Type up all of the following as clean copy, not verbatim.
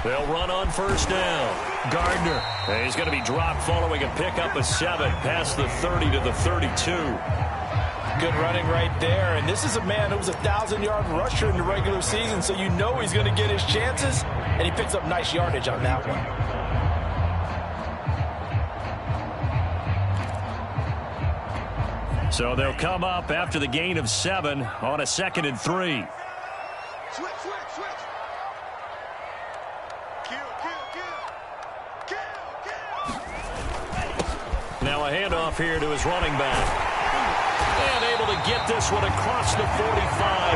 They'll run on first down. Gardner. He's going to be dropped following a pickup of 7 past the 30 to the 32. Good running right there. And this is a man who was a 1,000-yard rusher in the regular season, so you know he's going to get his chances, and he picks up nice yardage on that one. So they'll come up after the gain of 7 on a 2nd and 3. Switch. Now a handoff here to his running back. And able to get this one across the 45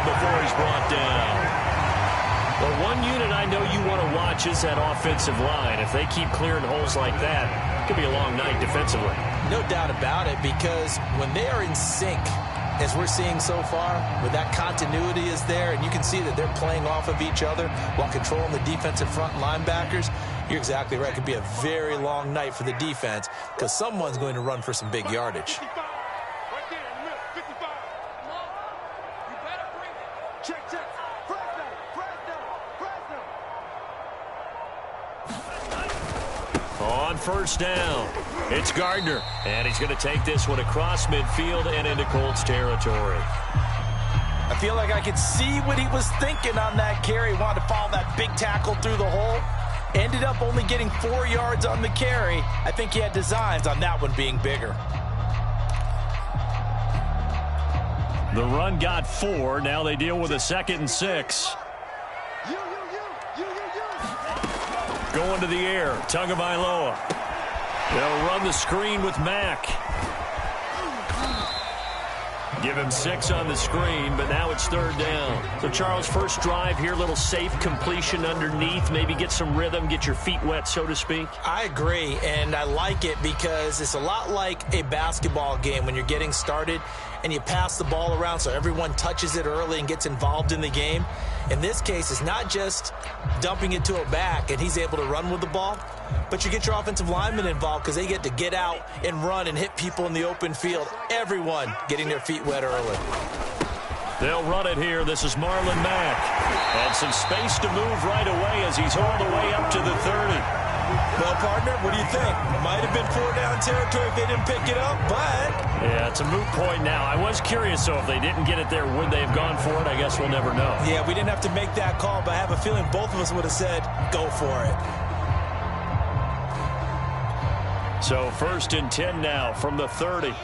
before he's brought down. Well, one unit I know you want to watch is that offensive line. If they keep clearing holes like that, it could be a long night defensively. No doubt about it, because when they are in sync, as we're seeing so far, where that continuity is there, and you can see that they're playing off of each other while controlling the defensive front linebackers, you're exactly right. It could be a very long night for the defense because someone's going to run for some big yardage. On first down, it's Gardner, and he's going to take this one across midfield and into Colts territory. I feel like I could see what he was thinking on that carry. He wanted to follow that big tackle through the hole. Ended up only getting 4 yards on the carry. I think he had designs on that one being bigger. The run got 4. Now they deal with a 2nd and 6. Going to the air, Tagovailoa. They'll run the screen with Mack. Give him 6 on the screen, but now it's 3rd down. So, Charles, first drive here, little safe completion underneath, maybe get some rhythm, get your feet wet, so to speak. I agree, and I like it because it's a lot like a basketball game when you're getting started and you pass the ball around so everyone touches it early and gets involved in the game. In this case, it's not just dumping it to a back and he's able to run with the ball, but you get your offensive linemen involved because they get to get out and run and hit people in the open field. Everyone getting their feet wet early. They'll run it here. This is Marlon Mack. And some space to move right away as he's all the way up to the 30. Well, partner, what do you think? Might have been 4-down territory if they didn't pick it up, but... Yeah, it's a moot point now. I was curious, so if they didn't get it there, would they have gone for it? I guess we'll never know. Yeah, we didn't have to make that call, but I have a feeling both of us would have said, go for it. So 1st and 10 now from the 30.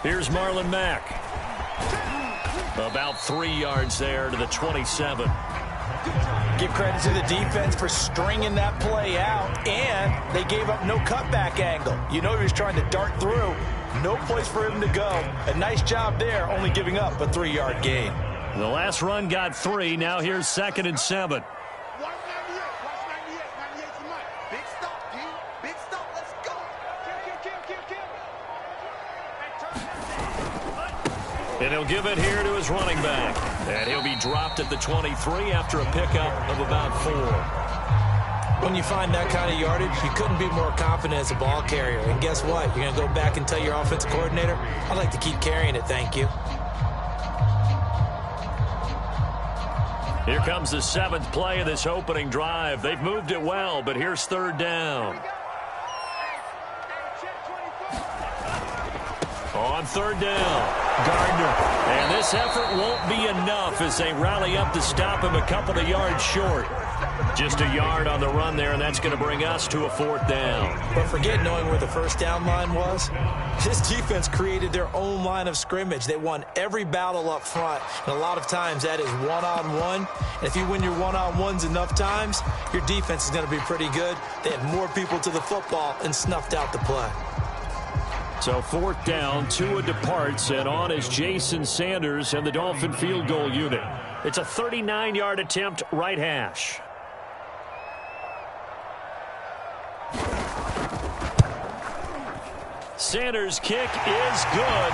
Here's Marlon Mack. About 3 yards there to the 27. Give credit to the defense for stringing that play out, and they gave up no cutback angle. You know he was trying to dart through. No place for him to go. A nice job there, only giving up a 3-yard gain. The last run got 3. Now here's 2nd and 7. And he'll give it here to his running back. And he'll be dropped at the 23 after a pickup of about 4. When you find that kind of yardage, you couldn't be more confident as a ball carrier. And guess what? You're going to go back and tell your offensive coordinator, I'd like to keep carrying it, thank you. Here comes the 7th play of this opening drive. They've moved it well, but here's 3rd down. On 3rd down, Gardner. And this effort won't be enough as they rally up to stop him a couple of yards short. Just a yard on the run there, and that's going to bring us to a 4th down. But forget knowing where the first down line was. This defense created their own line of scrimmage. They won every battle up front, and a lot of times that is one-on-one. And if you win your one-on-ones enough times, your defense is going to be pretty good. They had more people to the football and snuffed out the play. So 4th down, Tua departs, and on is Jason Sanders and the Dolphin field goal unit. It's a 39-yard attempt, right hash. Sanders' kick is good.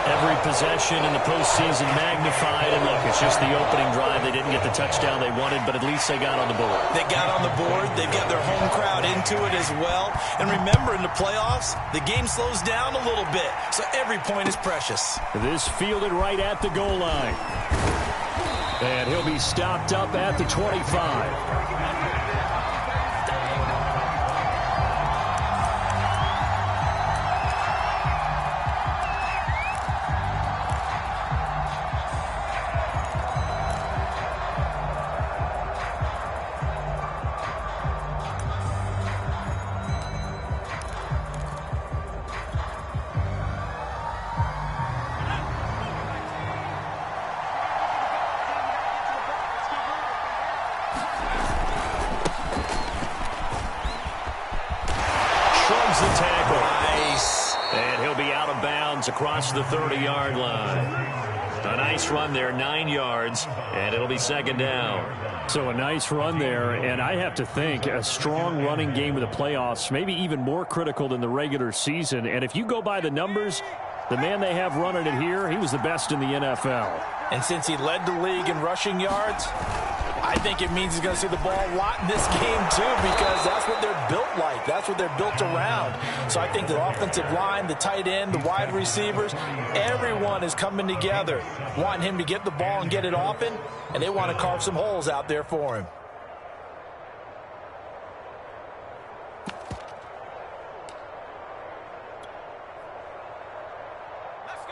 Every possession in the postseason magnified, and look, it's just the opening drive. They didn't get the touchdown they wanted, but at least they got on the board. They got on the board. They've got their home crowd into it as well. And remember, in the playoffs, the game slows down a little bit, so every point is precious. This fielded right at the goal line. And he'll be stopped up at the 25. The tackle. Nice. And he'll be out of bounds across the 30-yard line. A nice run there, 9 yards, and it'll be second down. So a nice run there, and I have to think a strong running game in the playoffs, maybe even more critical than the regular season. And if you go by the numbers, the man they have running it here, he was the best in the NFL. And since he led the league in rushing yards, I think it means he's going to see the ball a lot in this game, too, because that's what they're built like. That's what they're built around. So I think the offensive line, the tight end, the wide receivers, everyone is coming together, wanting him to get the ball and get it often, and they want to carve some holes out there for him.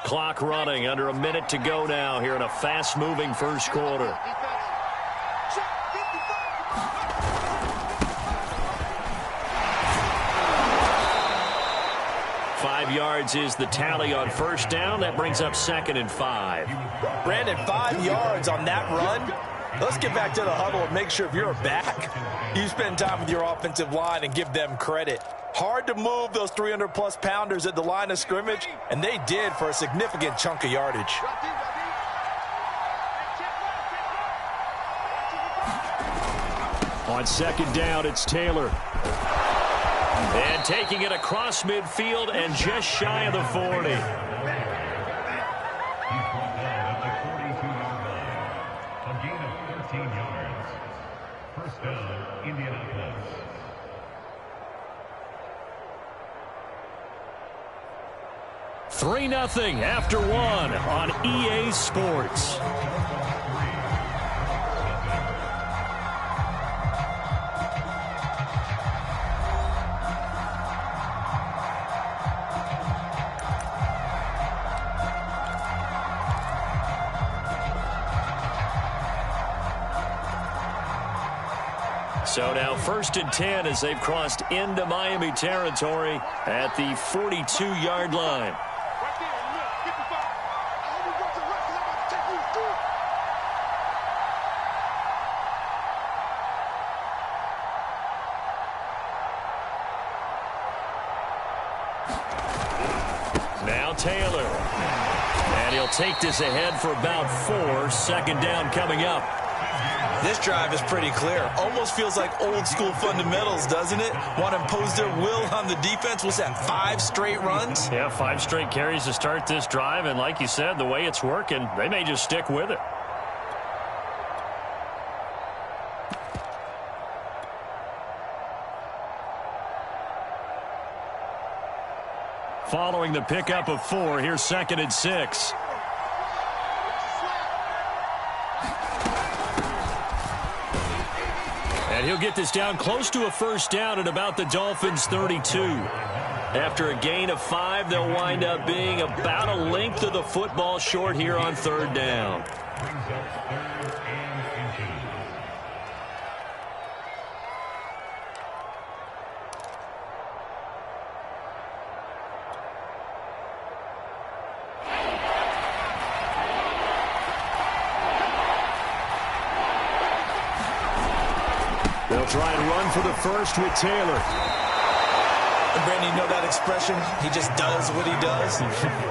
Clock running, under a minute to go now here in a fast-moving first quarter. 5 yards is the tally on first down. That brings up 2nd and 5. Brandon, 5 yards on that run. Let's get back to the huddle and make sure if you're a back, you spend time with your offensive line and give them credit. Hard to move those 300-plus pounders at the line of scrimmage, and they did for a significant chunk of yardage. On second down, it's Taylor. And taking it across midfield and just shy of the 40. A gain of 13 yards. First down, Indianapolis. $3-0 after 1 on EA Sports. So now 1st and 10 as they've crossed into Miami territory at the 42-yard line. Now Taylor. And he'll take this ahead for about 4. 2nd down coming up. This drive is pretty clear. Almost feels like old school fundamentals, doesn't it? Want to impose their will on the defense. Was that 5 straight runs? Yeah, 5 straight carries to start this drive. And like you said, the way it's working, they may just stick with it. Following the pickup of 4, here's 2nd and 6. And he'll get this down close to a first down at about the Dolphins' 32. After a gain of 5, they'll wind up being about a length of the football short here on 3rd down. They'll try and run for the first with Taylor. And Brandon, you know that expression? He just does what he does.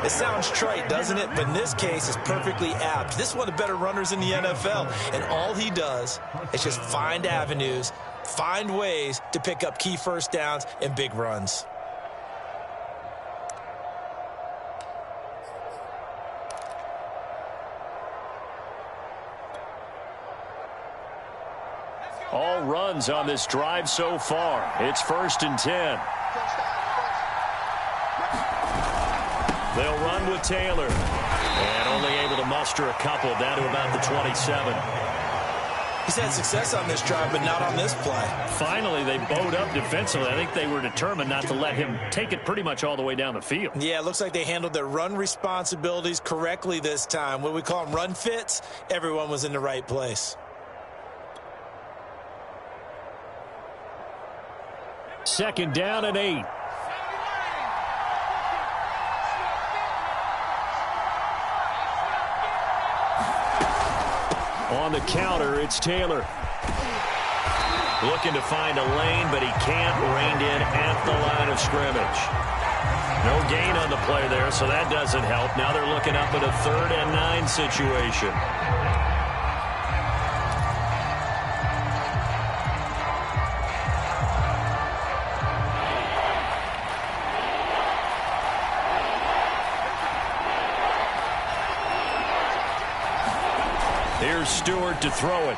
It sounds trite, doesn't it? But in this case, it's perfectly apt. This is one of the better runners in the NFL. And all he does is just find avenues, find ways to pick up key first downs and big runs. downs on this drive so far. It's 1st and 10. They'll run with Taylor. And only able to muster a couple down to about the 27. He's had success on this drive, but not on this play. Finally, they bowed up defensively. I think they were determined not to let him take it pretty much all the way down the field. Yeah, it looks like they handled their run responsibilities correctly this time. What we call them run fits, everyone was in the right place. 2nd down and 8. On the counter, it's Taylor. Looking to find a lane, but he can't. Reined in at the line of scrimmage. No gain on the play there, so that doesn't help. Now they're looking up at a 3rd and 9 situation. Here's Stewart to throw it.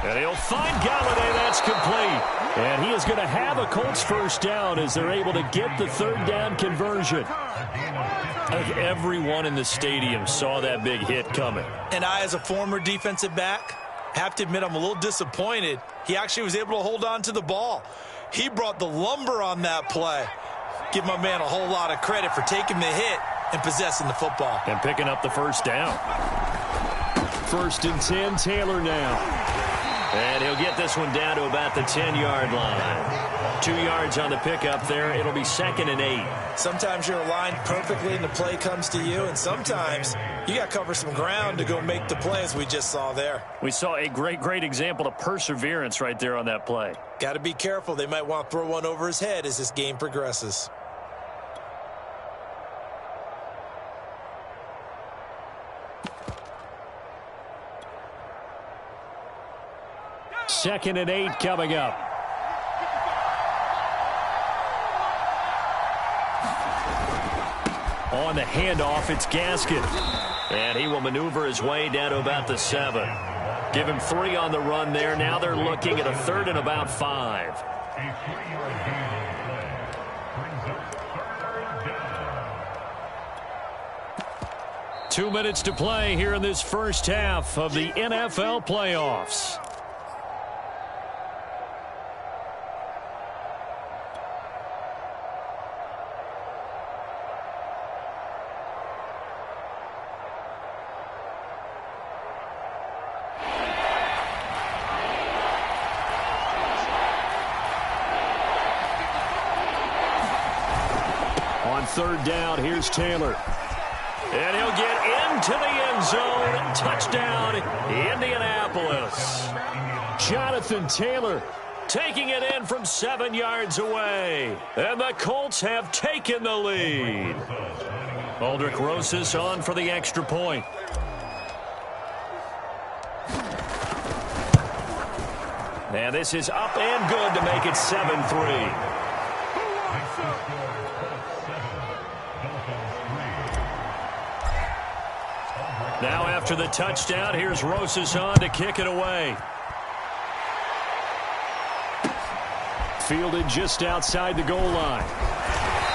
And he'll find Galladay. That's complete. And he is going to have a Colts 1st down as they're able to get the 3rd down conversion. I think everyone in the stadium saw that big hit coming. And I, as a former defensive back, have to admit I'm a little disappointed. He actually was able to hold on to the ball. He brought the lumber on that play. Give my man a whole lot of credit for taking the hit and possessing the football. And picking up the 1st down. 1st and 10, Taylor now. And he'll get this one down to about the 10-yard line. 2 yards on the pickup there. It'll be 2nd and 8. Sometimes you're aligned perfectly and the play comes to you, and sometimes you got to cover some ground to go make the play, as we just saw there. We saw a great example of perseverance right there on that play. Got to be careful. They might want to throw one over his head as this game progresses. Second and 8 coming up. On the handoff, it's Gaskin. And he will maneuver his way down to about the 7. Give him 3 on the run there. Now they're looking at a 3rd and about 5. A 3-yard gain on the play brings up 3rd down. 2 minutes to play here in this 1st half of the NFL playoffs. On 3rd down, here's Taylor. And he'll get into the end zone. Touchdown, Indianapolis. Jonathan Taylor taking it in from 7 yards away. And the Colts have taken the lead. Aldrick Rosas on for the extra point. And this is up and good to make it 7-3. Now after the touchdown, here's Rosas on to kick it away. Fielded just outside the goal line.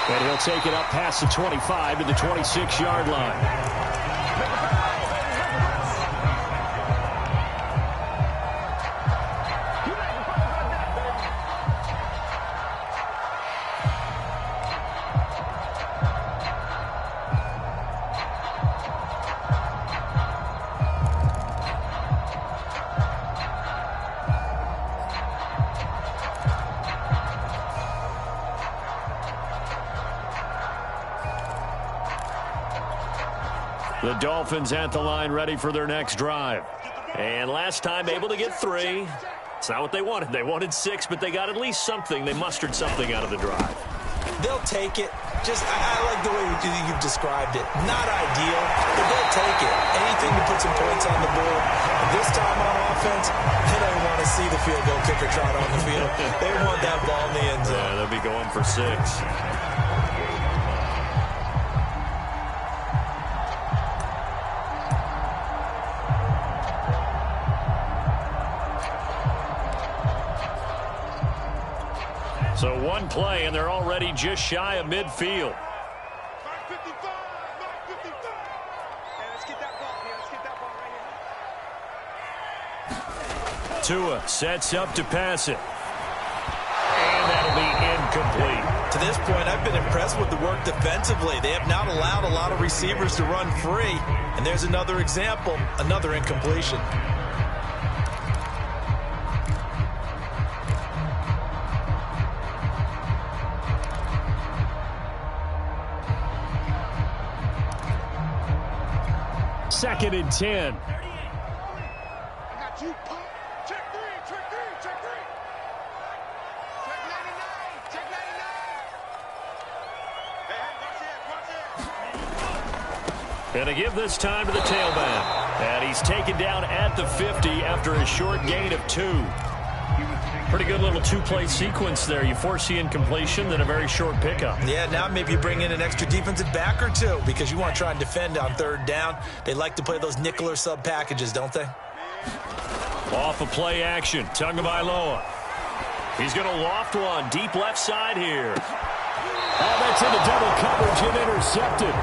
And he'll take it up past the 25 to the 26-yard line. The Dolphins at the line, ready for their next drive. And last time able to get 3. It's not what they wanted. They wanted 6, but they got at least something. They mustered something out of the drive. They'll take it. I like the way you've described it. Not ideal, but they'll take it. Anything to put some points on the board. This time on offense, they don't want to see the field goal kicker trot on the field. They want that ball in the end zone. Yeah, they'll be going for 6. So one play, and they're already just shy of midfield. Tua sets up to pass it. And that'll be incomplete. To this point, I've been impressed with the work defensively. They have not allowed a lot of receivers to run free. And there's another example, another incompletion. Second and 10. And to give this time to the tailback. And he's taken down at the 50 after a short gain of 2. Pretty good little two-play sequence there. You force the incompletion, then a very short pickup. Yeah, now maybe you bring in an extra defensive back or two because you want to try and defend on third down. They like to play those nickel or sub packages, don't they? Off of play action, Tagovailoa. He's going to loft one deep left side here. Oh, that's into double coverage and intercepted.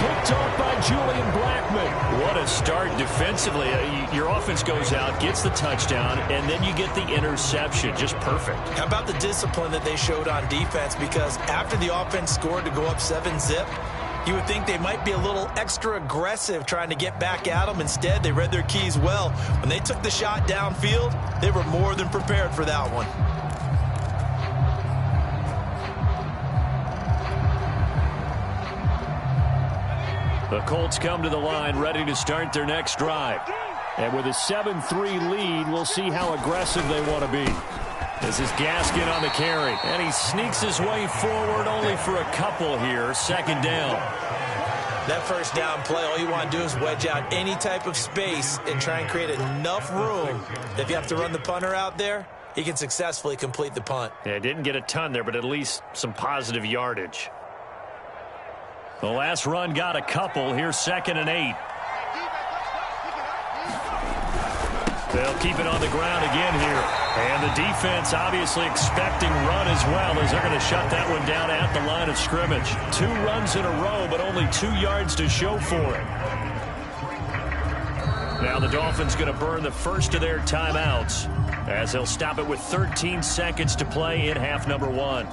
Picked off by Julian Blackmon. What a start defensively. Your offense goes out, gets the touchdown, and then you get the interception. Just perfect. How about the discipline that they showed on defense? Because after the offense scored to go up 7-zip, you would think they might be a little extra aggressive trying to get back at them. Instead, they read their keys well. When they took the shot downfield, they were more than prepared for that one. The Colts come to the line ready to start their next drive. And with a 7-3 lead, we'll see how aggressive they want to be. This is Gaskin on the carry. And he sneaks his way forward only for a couple here. Second down. That first down play, all you want to do is wedge out any type of space and try and create enough room. If you have to run the punter out there, he can successfully complete the punt. Yeah, didn't get a ton there, but at least some positive yardage. The last run got a couple. Here's 2nd and 8. They'll keep it on the ground again here. And the defense obviously expecting run as well as they're going to shut that one down at the line of scrimmage. 2 runs in a row, but only 2 yards to show for it. Now the Dolphins going to burn the first of their timeouts as they'll stop it with 13 seconds to play in half number 1.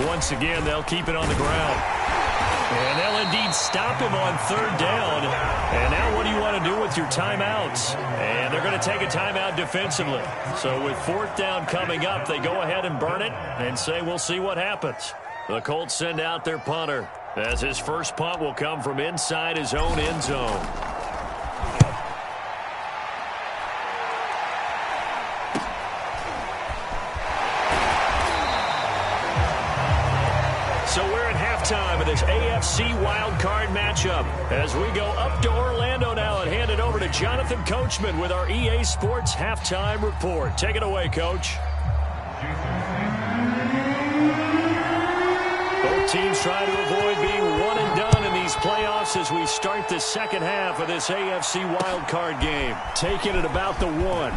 Once again, they'll keep it on the ground. And they'll indeed stop him on 3rd down. And now what do you want to do with your timeouts? And they're going to take a timeout defensively. So with 4th down coming up, they go ahead and burn it and say we'll see what happens. The Colts send out their punter as his first punt will come from inside his own end zone. Time of this AFC wildcard matchup as we go up to Orlando now and hand it over to Jonathan Coachman with our EA Sports halftime report. Take it away, Coach. Both teams trying to avoid being one and done in these playoffs as we start the second half of this AFC wildcard game. Taking it about the 1.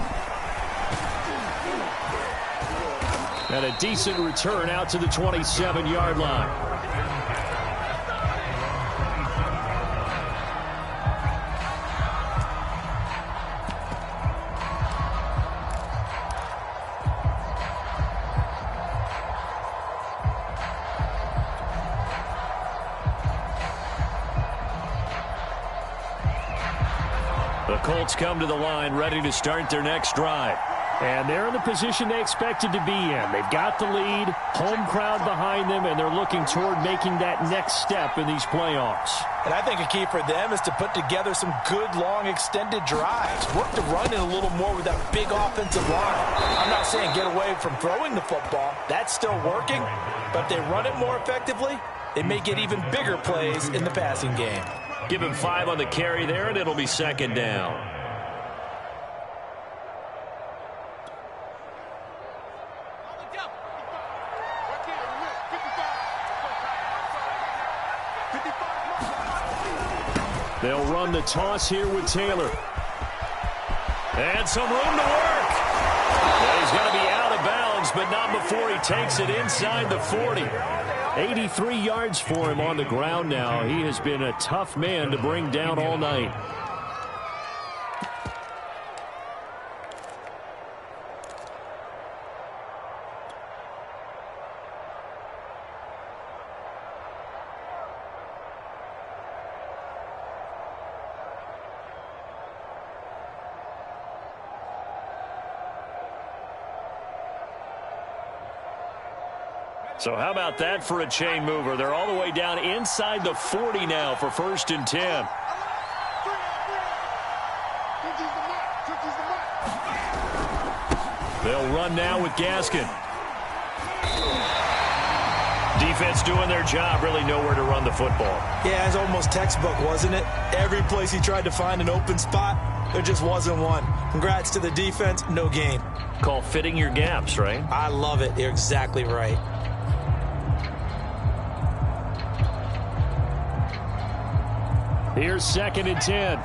And a decent return out to the 27-yard line. The Colts come to the line ready to start their next drive. And they're in the position they expected to be in. They've got the lead, home crowd behind them, and they're looking toward making that next step in these playoffs. And I think a key for them is to put together some good, long, extended drives. Work the run in a little more with that big offensive line. I'm not saying get away from throwing the football. That's still working. But if they run it more effectively, they may get even bigger plays in the passing game. Give him 5 on the carry there, and it'll be 2nd down. They'll run the toss here with Taylor. And some room to work. Well, he's going to be out of bounds, but not before he takes it inside the 40. 83 yards for him on the ground now. He has been a tough man to bring down all night. So how about that for a chain mover? They're all the way down inside the 40 now for 1st and 10. They'll run now with Gaskin. Defense doing their job, really nowhere to run the football. Yeah, it's almost textbook, wasn't it? Every place he tried to find an open spot, there just wasn't one. Congrats to the defense, no gain. Call fitting your gaps, right? I love it. You're exactly right. Here's 2nd and 10.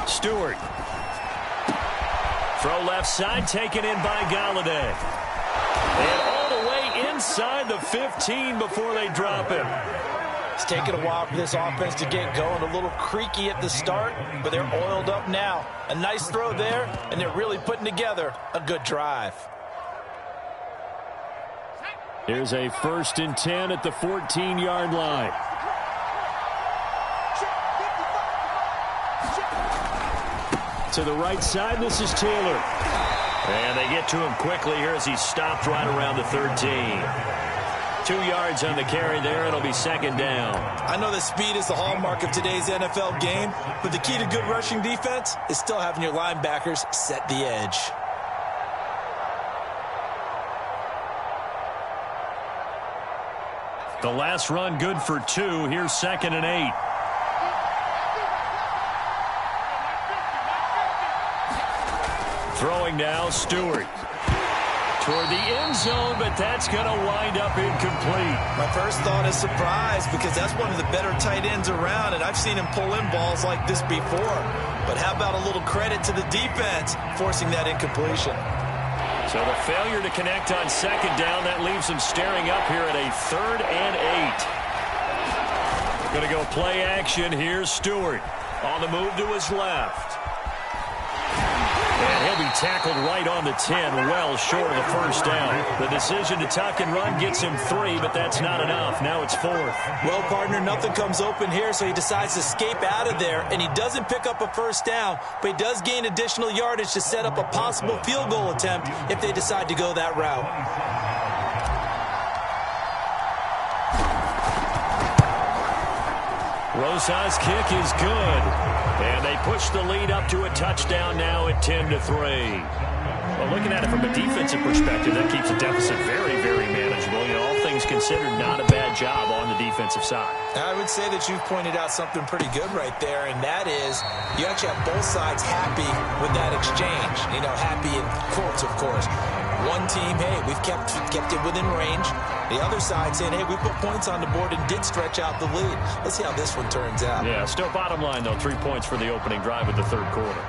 Stewart. Throw left side, taken in by Galladay. And all the way inside the 15 before they drop him. It's taken a while for this offense to get going. A little creaky at the start, but they're oiled up now. A nice throw there, and they're really putting together a good drive. Here's a 1st and 10 at the 14-yard line. To the right side, this is Taylor. And they get to him quickly here as he stopped right around the 13. 2 yards on the carry there. It'll be 2nd down. I know that speed is the hallmark of today's NFL game, but the key to good rushing defense is still having your linebackers set the edge. The last run good for 2. Here's 2nd and 8. Throwing now, Stewart. Toward the end zone, but that's going to wind up incomplete. My first thought is surprise because that's one of the better tight ends around, and I've seen him pull in balls like this before. But how about a little credit to the defense forcing that incompletion? So the failure to connect on 2nd down, that leaves them staring up here at a 3rd and 8. Going to go play action. Here's Stewart on the move to his left. And he'll be tackled right on the 10, well short of the 1st down. The decision to tuck and run gets him 3, but that's not enough. Now it's 4th. Well, partner, nothing comes open here, so he decides to escape out of there, and he doesn't pick up a 1st down, but he does gain additional yardage to set up a possible field goal attempt if they decide to go that route. Rosas' kick is good. And they push the lead up to a touchdown now at 10-3. Well, looking at it from a defensive perspective, that keeps the deficit very, very manageable. You know, all things considered, not a bad job on the defensive side. I would say that you've pointed out something pretty good right there, and that is you actually have both sides happy with that exchange. You know, happy in quotes, of course. One team, hey, we've kept it within range. The other side saying, hey, we put points on the board and did stretch out the lead. Let's see how this one turns out. Yeah, still bottom line, though, 3 points for the opening drive of the 3rd quarter.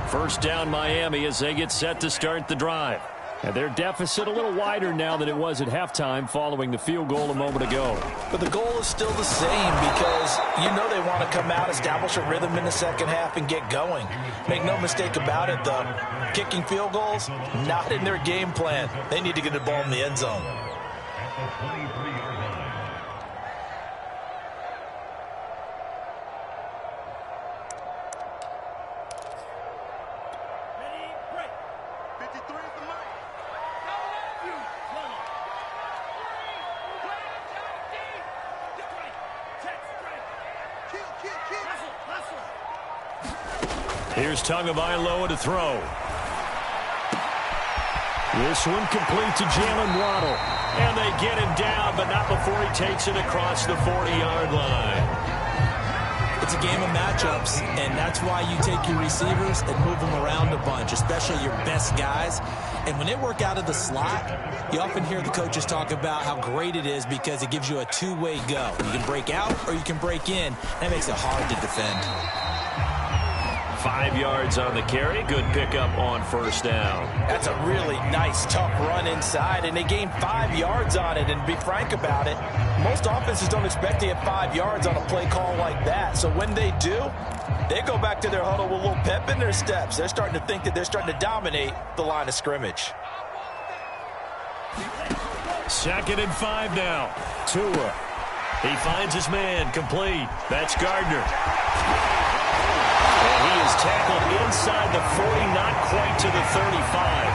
1st down Miami as they get set to start the drive. And their deficit a little wider now than it was at halftime following the field goal a moment ago. But the goal is still the same because you know they want to come out, establish a rhythm in the 2nd half, and get going. Make no mistake about it, though. Kicking field goals, not in their game plan. They need to get the ball in the end zone. Here's Tagovailoa to throw. This one complete to Jalen Waddle. And they get him down, but not before he takes it across the 40-yard line. If It's a game of matchups, and that's why you take your receivers and move them around a bunch, especially your best guys. And when they work out of the slot, you often hear the coaches talk about how great it is because it gives you a two-way go. You can break out or you can break in. That makes it hard to defend. 5 yards on the carry. Good pickup on first down. That's a really nice, tough run inside, and they gained 5 yards on it. And to be frank about it, most offenses don't expect to get 5 yards on a play call like that. So when they do, they go back to their huddle with a little pep in their steps. They're starting to think that they're starting to dominate the line of scrimmage. 2nd and 5 now. Tua. He finds his man, complete. That's Gardner. And he is tackled inside the 40, not quite to the 35.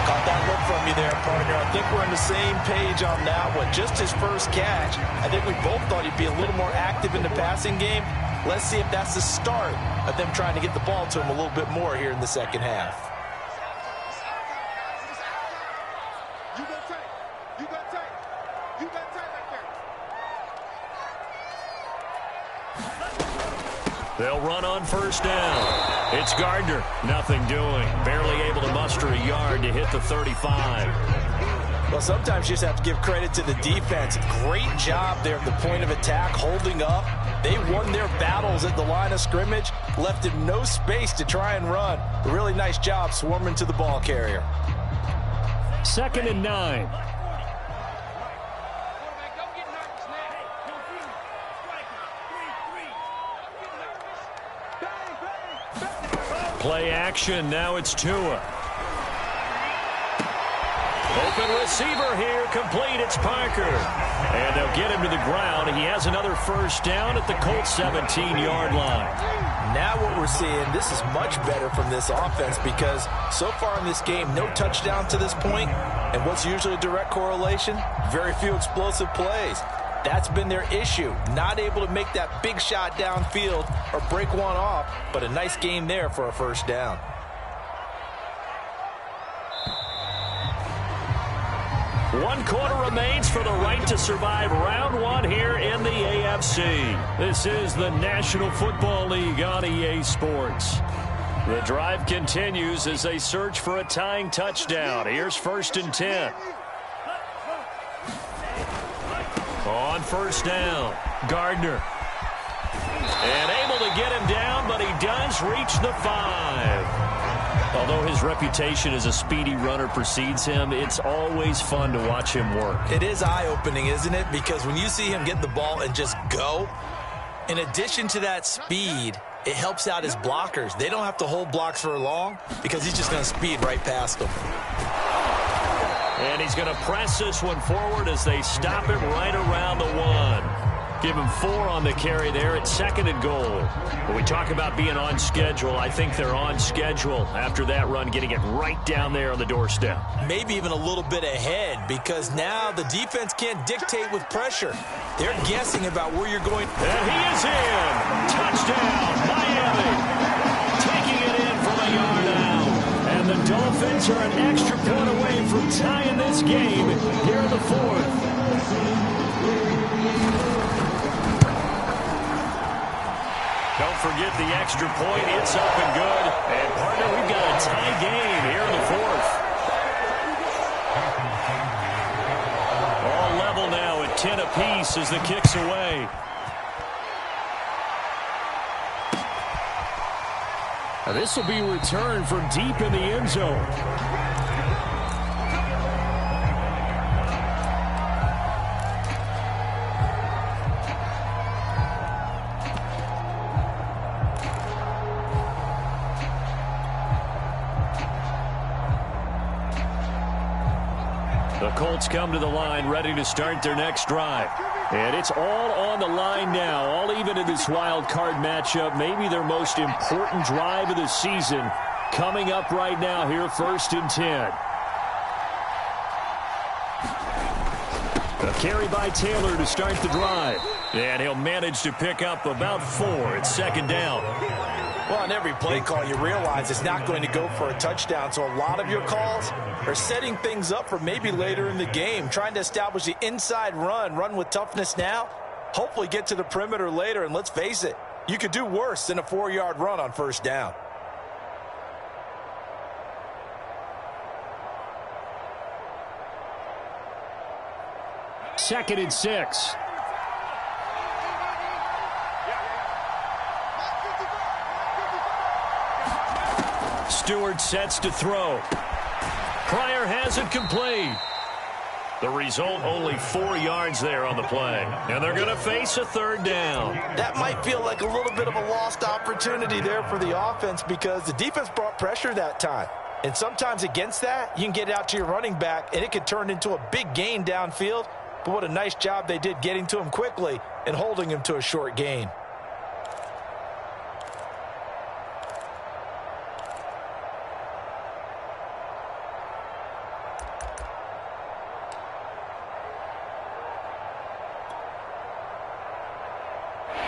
Caught that look from you there, partner. I think we're on the same page on that one. Just his first catch. I think we both thought he'd be a little more active in the passing game. Let's see if that's the start of them trying to get the ball to him a little bit more here in the second half. You got tight. You got tight. You got tight right there. They'll run on first down. It's Gardner. Nothing doing. Barely able to muster a yard to hit the 35. Well, sometimes you just have to give credit to the defense. Great job there at the point of attack, holding up. They won their battles at the line of scrimmage, left him no space to try and run. A really nice job swarming to the ball carrier. 2nd and 9. Play action. Now it's Tua. Open receiver here. Complete. It's Parker. And they'll get him to the ground. He has another first down at the Colts 17-yard line. Now what we're seeing, this is much better from this offense because so far in this game, no touchdown to this point. And what's usually a direct correlation? Very few explosive plays. That's been their issue. Not able to make that big shot downfield or break one off, but a nice game there for a first down. One quarter remains for the right to survive round one here in the AFC. This is the National Football League on EA Sports. The drive continues as they search for a tying touchdown. Here's 1st and 10. On first down, Gardner. And able to get him down, but he does reach the 5. Although his reputation as a speedy runner precedes him, it's always fun to watch him work. It is eye-opening, isn't it? Because when you see him get the ball and just go, in addition to that speed, it helps out his blockers. They don't have to hold blocks for long because he's just going to speed right past them. And he's going to press this one forward as they stop him right around the 1. Give him 4 on the carry there at 2nd and goal. When we talk about being on schedule, I think they're on schedule after that run, getting it right down there on the doorstep. Maybe even a little bit ahead because now the defense can't dictate with pressure. They're guessing about where you're going. And he is in. Touchdown, Miami. Taking it in from a yard out. And the Dolphins are an extra point away from tying this game here in the 4th. Don't forget the extra point. It's up and good. And, partner, we've got a tie game here in the 4th. All level now at 10 apiece as the kick's away. Now this will be returned from deep in the end zone. The Colts come to the line ready to start their next drive. And it's all on the line now, all even in this wild card matchup. Maybe their most important drive of the season coming up right now here, 1st and 10. A carry by Taylor to start the drive. And he'll manage to pick up about 4. It's 2nd down. Well, on every play call, you realize it's not going to go for a touchdown. So a lot of your calls are setting things up for maybe later in the game, trying to establish the inside run with toughness now, hopefully get to the perimeter later. And let's face it, You could do worse than a 4-yard run on first down. Second and 6. Stewart sets to throw. Pryor has it complete. The result, only 4 yards there on the play. And they're going to face a third down. That might feel like a little bit of a lost opportunity there for the offense because the defense brought pressure that time. And sometimes against that, you can get out to your running back, and it could turn into a big gain downfield. But what a nice job they did getting to him quickly and holding him to a short gain.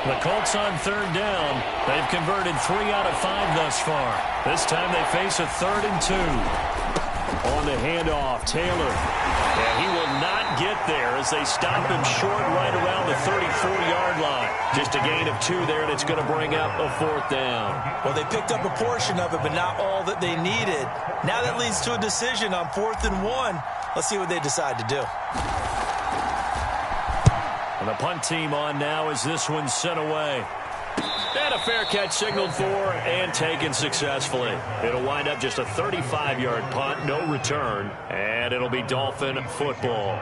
The Colts on third down. They've converted 3 out of 5 thus far. This time they face a 3rd and 2. On the handoff, Taylor. And he will not get there as they stop him short right around the 34-yard line. Just a gain of 2 there, and it's going to bring up a 4th down. Well, they picked up a portion of it, but not all that they needed. Now that leads to a decision on 4th and 1. Let's see what they decide to do. And the punt team on now as this one's sent away. And a fair catch signaled for and taken successfully. It'll wind up just a 35-yard punt, no return, and it'll be Dolphin football.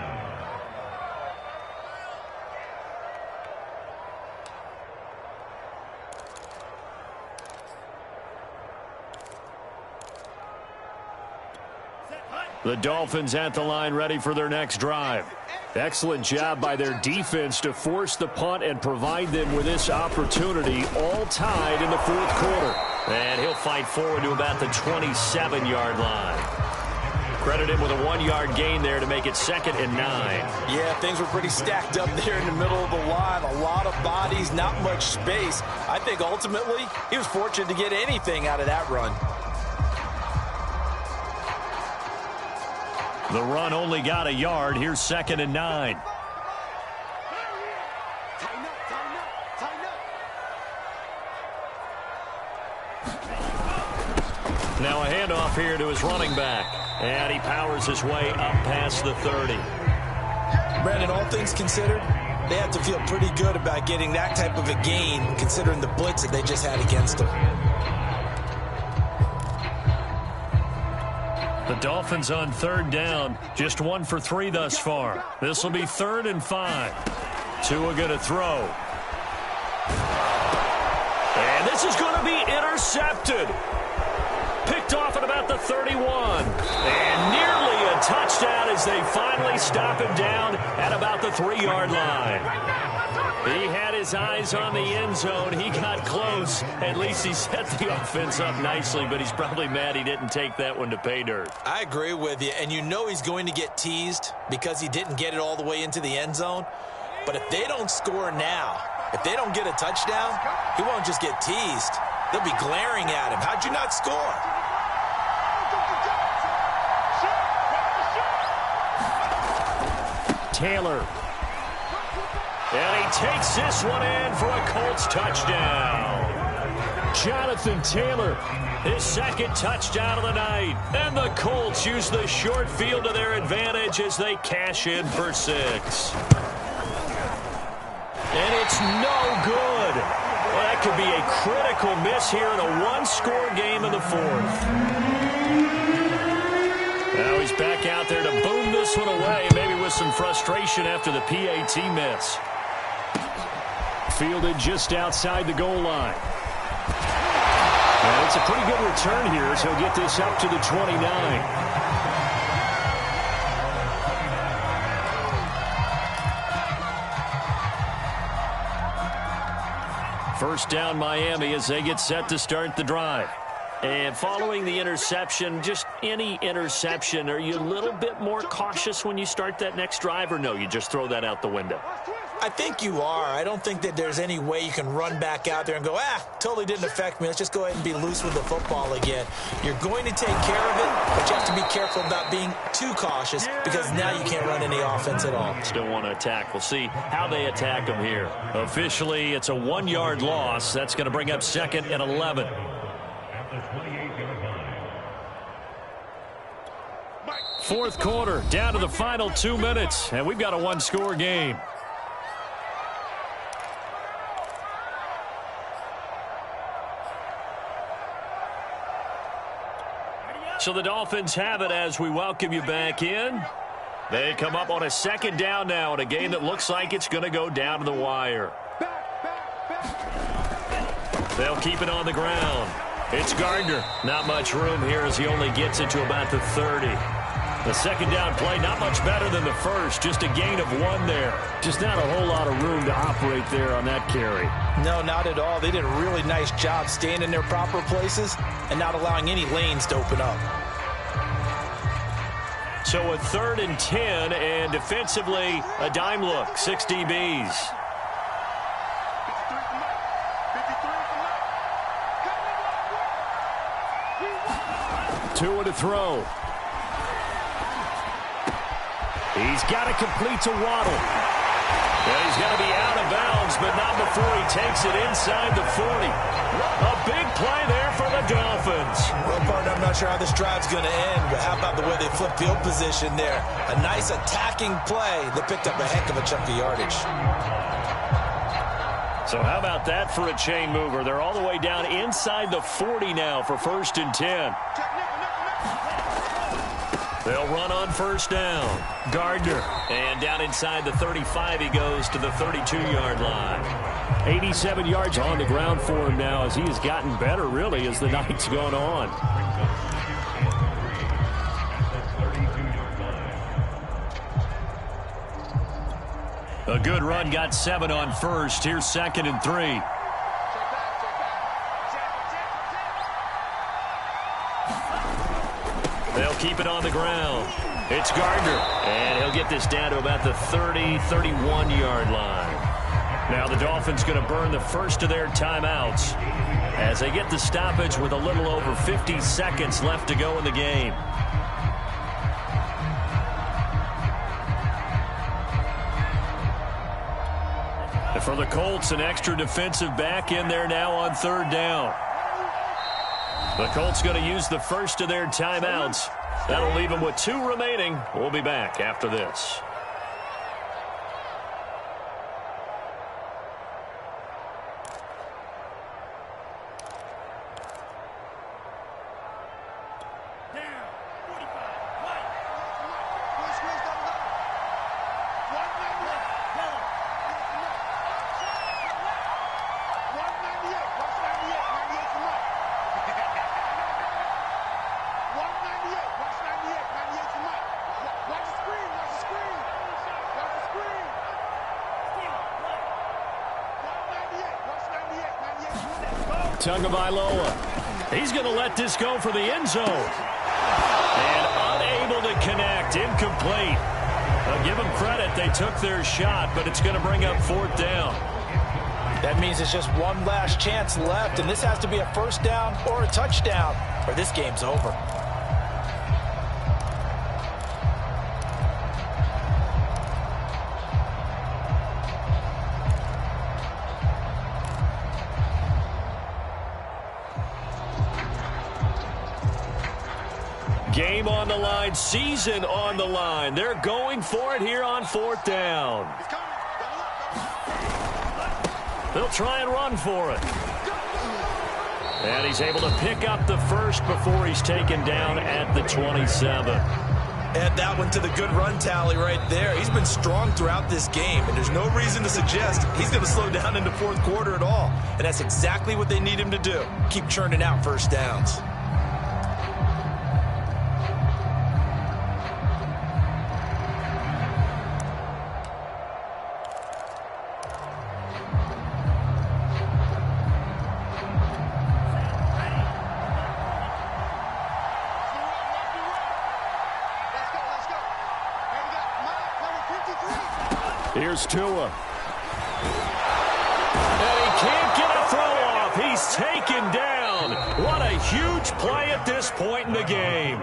The Dolphins at the line ready for their next drive. Excellent job by their defense to force the punt and provide them with this opportunity, all tied in the 4th quarter. And he'll fight forward to about the 27-yard line. Credit him with a 1-yard gain there to make it 2nd and 9. Yeah, things were pretty stacked up there in the middle of the line. A lot of bodies, not much space. I think ultimately he was fortunate to get anything out of that run. The run only got a yard. Here's 2nd and 9. Now a handoff here to his running back. And he powers his way up past the 30. Brandon, all things considered, they have to feel pretty good about getting that type of a gain considering the blitz that they just had against them. The Dolphins on third down, just 1 for 3 thus far. This will be 3rd and 5. Tua going to throw. And this is going to be intercepted. Picked off at about the 31. And nearly a touchdown as they finally stop him down at about the 3-yard line. He had his eyes on the end zone. He got close. At least he set the offense up nicely, but he's probably mad he didn't take that one to pay dirt. I agree with you, and you know he's going to get teased because he didn't get it all the way into the end zone. But if they don't score now, if they don't get a touchdown, he won't just get teased. They'll be glaring at him. How'd you not score? Taylor. And he takes this one in for a Colts touchdown. Jonathan Taylor, his 2nd touchdown of the night. And the Colts use the short field to their advantage as they cash in for 6. And it's no good. Well, that could be a critical miss here in a 1-score game in the 4th. Now he's back out there to boom this one away, maybe with some frustration after the PAT miss. Fielded just outside the goal line. And it's a pretty good return here as he'll get this up to the 29. First down Miami as they get set to start the drive. And following the interception, just any interception, are you a little bit more cautious when you start that next drive, or no, you just throw that out the window? I think you are. I don't think that there's any way you can run back out there and go, totally didn't affect me. Let's just go ahead and be loose with the football again. You're going to take care of it, but you have to be careful about being too cautious because now you can't run any offense at all. Still want to attack. We'll see how they attack them here. Officially, it's a 1-yard loss. That's going to bring up 2nd and 11. Fourth quarter, down to the final 2 minutes, and we've got a 1-score game. So the Dolphins have it as we welcome you back in. They come up on a 2nd down now in a game that looks like it's going to go down to the wire. They'll keep it on the ground. It's Gardner. Not much room here as he only gets it to about the 30. The 2nd down play, not much better than the first. Just a gain of 1 there. Just not a whole lot of room to operate there on that carry. No, not at all. They did a really nice job staying in their proper places and not allowing any lanes to open up. So a 3rd and 10, and defensively, a dime look. 6 DBs. 2 to throw. He's got to complete to Waddle. And he's going to be out of bounds, but not before he takes it inside the 40. A big play there for the Dolphins. Well, partner, I'm not sure how this drive's going to end, but how about the way they flip field position there? A nice attacking play that picked up a heck of a chunk of yardage. So how about that for a chain mover? They're all the way down inside the 40 now for 1st and 10. They'll run on 1st down. Gardner. And down inside the 35, he goes to the 32-yard line. 87 yards on the ground for him now as he has gotten better, really, as the night's gone on. A good run, got 7 on 1st. Here's 2nd and 3. They'll keep it on the ground. It's Gardner, and he'll get this down to about the 30, 31-yard line. Now the Dolphins going to burn the first of their timeouts as they get the stoppage with a little over 50 seconds left to go in the game. And for the Colts, an extra defensive back in there now on 3rd down. The Colts going to use the first of their timeouts. That'll leave them with 2 remaining. We'll be back after this. Tagovailoa. He's going to let this go for the end zone. And unable to connect. Incomplete. I'll give them credit. They took their shot, but it's going to bring up 4th down. That means it's just one last chance left, and this has to be a 1st down or a touchdown, or this game's over. Game on the line, season on the line. They're going for it here on 4th down. They'll try and run for it. And he's able to pick up the first before he's taken down at the 27. Add that one to the good run tally right there. He's been strong throughout this game, and there's no reason to suggest he's going to slow down in the 4th quarter at all. And that's exactly what they need him to do. Keep churning out 1st downs. Here's Tua. And he can't get a throw off. He's taken down. What a huge play at this point in the game.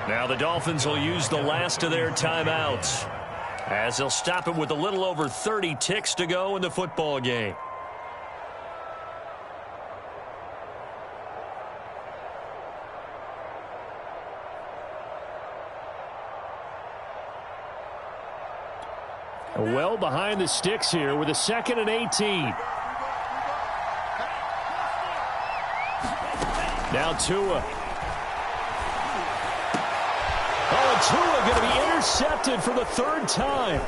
Now the Dolphins will use the last of their timeouts, as they'll stop it with a little over 30 ticks to go in the football game. Well behind the sticks here with a 2nd and 18. Now Tua. Oh, and Tua going to be intercepted for the 3rd time.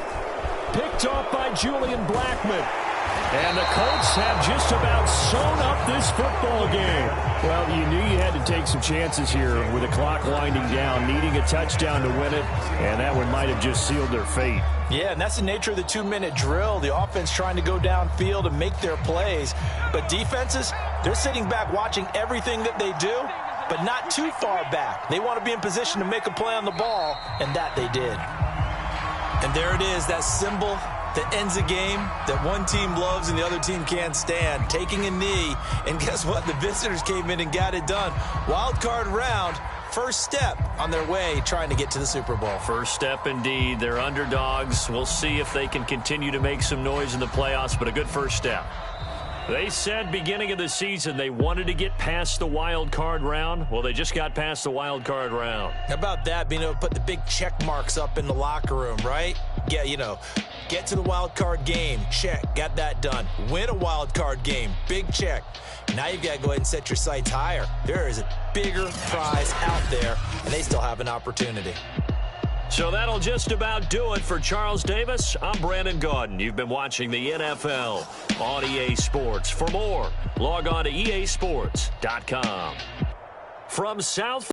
Picked off by Julian Blackmon. And the Colts have just about sewn up this football game. Well, you knew you had to take some chances here with the clock winding down, needing a touchdown to win it, and that one might have just sealed their fate. Yeah, and that's the nature of the 2-minute drill. The offense trying to go downfield and make their plays. But defenses, they're sitting back watching everything that they do, but not too far back. They want to be in position to make a play on the ball, and that they did. And there it is, that symbol that ends a game that one team loves and the other team can't stand. Taking a knee, and guess what? The visitors came in and got it done. Wild card round, first step on their way trying to get to the Super Bowl. First step indeed. They're underdogs. We'll see if they can continue to make some noise in the playoffs, but a good first step. They said beginning of the season they wanted to get past the wild card round. Well, they just got past the wild card round. How about that, being able to put the big check marks up in the locker room, right? Yeah, you know, get to the wild card game, check, got that done. Win a wild card game, big check. Now you've got to go ahead and set your sights higher. There is a bigger prize out there, and they still have an opportunity. So that'll just about do it for Charles Davis. I'm Brandon Gaudin. You've been watching the NFL on EA Sports. For more, log on to easports.com. From South